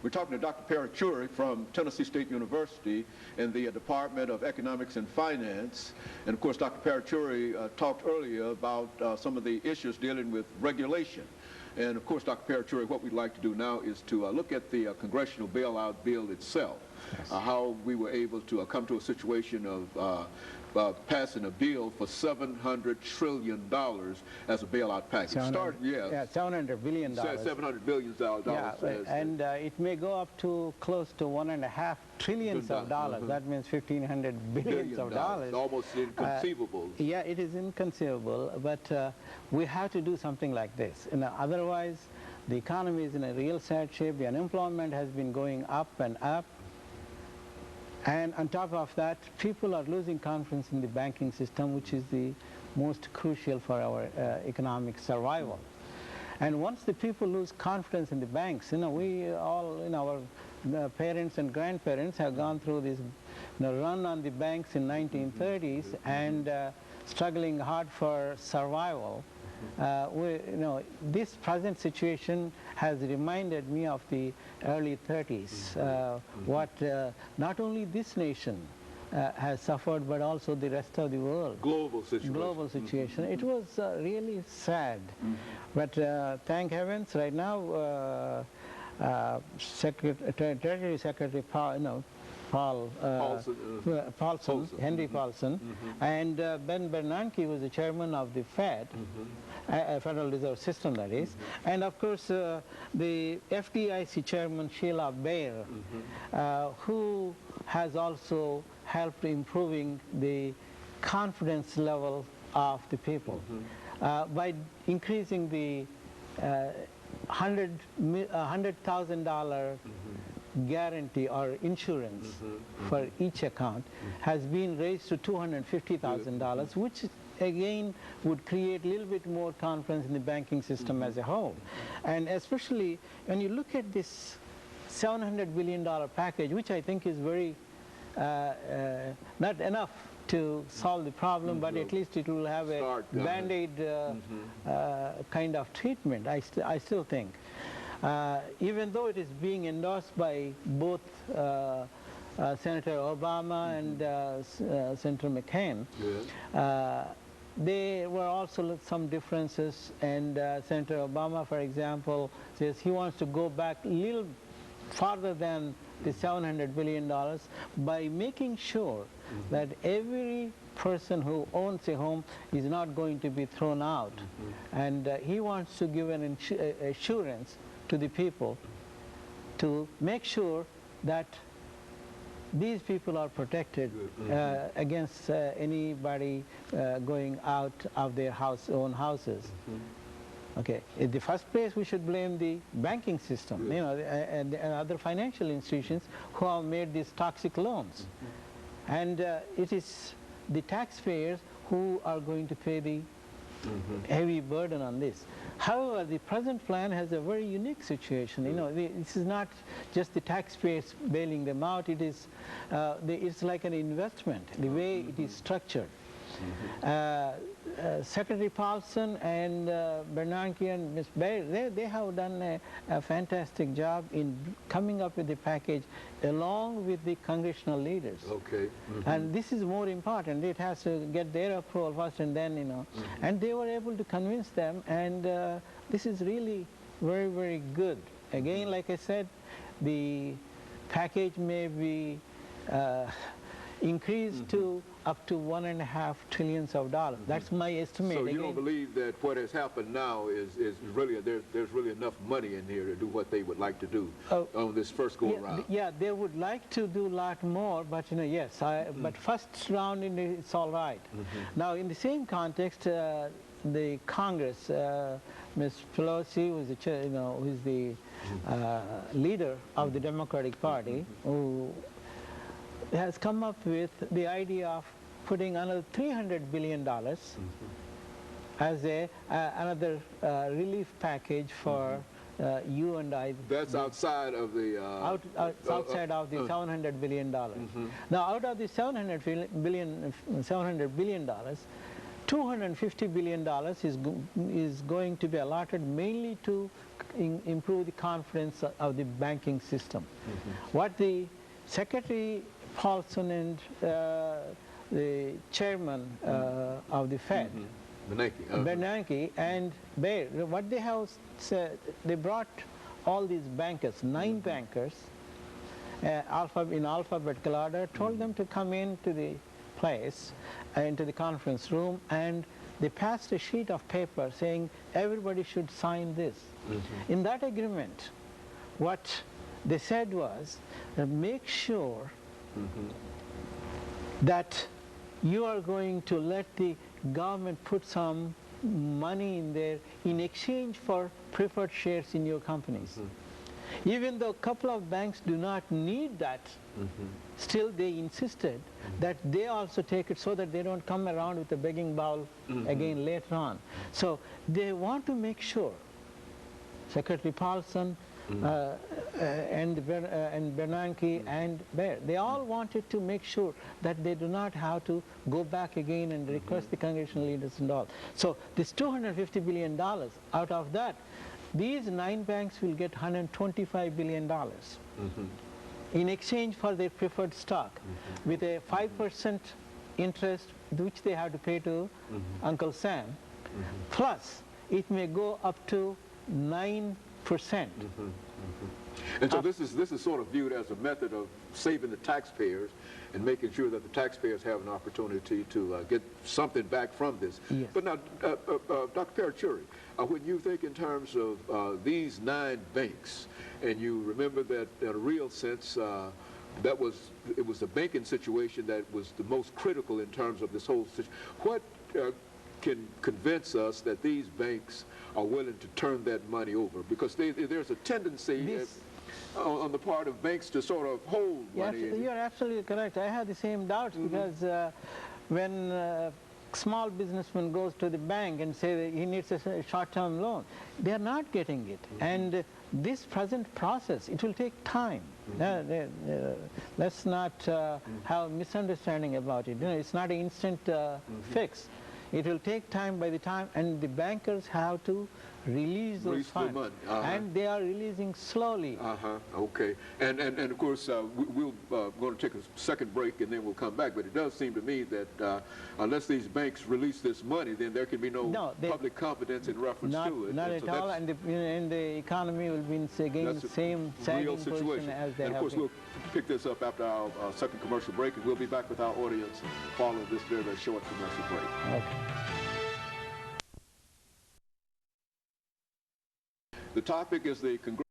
We're talking to Dr. Paruchuri from Tennessee State University in the Department of Economics and Finance. And of course, Dr. Paruchuri talked earlier about some of the issues dealing with regulation. And of course, Dr. Paruchuri, what we'd like to do now is to look at the Congressional Bailout bill itself, yes. How we were able to come to a situation of passing a bill for $700 trillion as a bailout package. Yeah, $700 billion. $700 billion. Yeah, and it may go up to close to $1.5 trillion of dollars. That means $1,500 billions of dollars. Almost inconceivable. Yeah, it is inconceivable, but we have to do something like this. Otherwise, the economy is in a real sad shape. The unemployment has been going up and up. And on top of that, people are losing confidence in the banking system, which is the most crucial for our economic survival. And once the people lose confidence in the banks, we all, our parents and grandparents have gone through this run on the banks in 1930s and struggling hard for survival. This present situation has reminded me of the early 30s, what not only this nation has suffered, but also the rest of the world. Global situation. Global situation. It was really sad. But thank heavens, right now, Treasury Secretary Paulson, Henry Paulson, and Ben Bernanke was the chairman of the Fed, Federal Reserve System, that is, and of course the FDIC chairman Sheila Bair, who has also helped improving the confidence level of the people by increasing the $100,000 guarantee or insurance for each account has been raised to $250,000, which again would create a little bit more confidence in the banking system as a whole. And especially when you look at this $700 billion package, which I think is very not enough to solve the problem, but at least it will have a band-aid kind of treatment, I still think. Even though it is being endorsed by both Senator Obama and Senator McCain, there were also some differences, and Senator Obama, for example, says he wants to go back a little farther than the $700 billion by making sure that every person who owns a home is not going to be thrown out. And he wants to give an assurance to the people to make sure that these people are protected against anybody going out of their own houses. Okay, in the first place, we should blame the banking system, and other financial institutions who have made these toxic loans. And it is the taxpayers who are going to pay the heavy burden on this. However, the present plan has a very unique situation. This is not just the taxpayers bailing them out. It is, it's like an investment, the way it is structured. Secretary Paulson and Bernanke and Ms. Bair, they have done a fantastic job in coming up with the package along with the congressional leaders. Okay. And this is more important. It has to get their approval first, and then, and they were able to convince them, and this is really very, very good. Again, like I said, the package may be increased to up to $1.5 trillion of dollars. That's my estimate. So you don't believe that what has happened now is really, there's really enough money in here to do what they would like to do on this first go around? Yeah, they would like to do a lot more, but yes, but first round it's all right. Now, in the same context, the Congress, Ms. Pelosi, who is the leader of the Democratic Party, who has come up with the idea of putting another $300 billion as another relief package for you and I. That's outside of the... outside of the $700 billion. Now, out of the $700 billion, $250 billion is going to be allotted mainly to improve the confidence of the banking system. What the Secretary Paulson and the chairman of the Fed, Bernanke and Baer, what they have said, they brought all these bankers, 9 bankers, in alphabetical order, told them to come into the place, into the conference room, and they passed a sheet of paper saying everybody should sign this. In that agreement, what they said was, make sure that you are going to let the government put some money in there in exchange for preferred shares in your companies. Even though a couple of banks do not need that, still they insisted that they also take it so that they don't come around with a begging bowl again later on. So they want to make sure, Secretary Paulson and Bernanke and Baer, they all wanted to make sure that they do not have to go back again and request the congressional leaders and all. So this $250 billion, out of that, these 9 banks will get $125 billion in exchange for their preferred stock with a 5% interest which they have to pay to Uncle Sam, plus it may go up to 9%. And so this is sort of viewed as a method of saving the taxpayers and making sure that the taxpayers have an opportunity to get something back from this. Yes. But now, Dr. Paruchuri, when you think in terms of these 9 banks, and you remember that in a real sense, it was the banking situation that was the most critical in terms of this whole situation. What can convince us that these banks are willing to turn that money over? Because there's a tendency on the part of banks to sort of hold money. You're absolutely correct. I had the same doubts because when a small businessman goes to the bank and say that he needs a short-term loan, they are not getting it. And this present process, it will take time. Let's not have a misunderstanding about it. You know, it's not an instant fix. It will take time by the time, and the bankers have to release those funds, and they are releasing slowly. Okay, and of course we're going to take a second break and then we'll come back, but it does seem to me that unless these banks release this money, then there can be no public confidence in reference to it. Not at all, and the economy will be again the same sagging position as they have. And of course we'll pick this up after our second commercial break, and we'll be back with our audience following this very, very short commercial break. Okay. The topic is the Congressional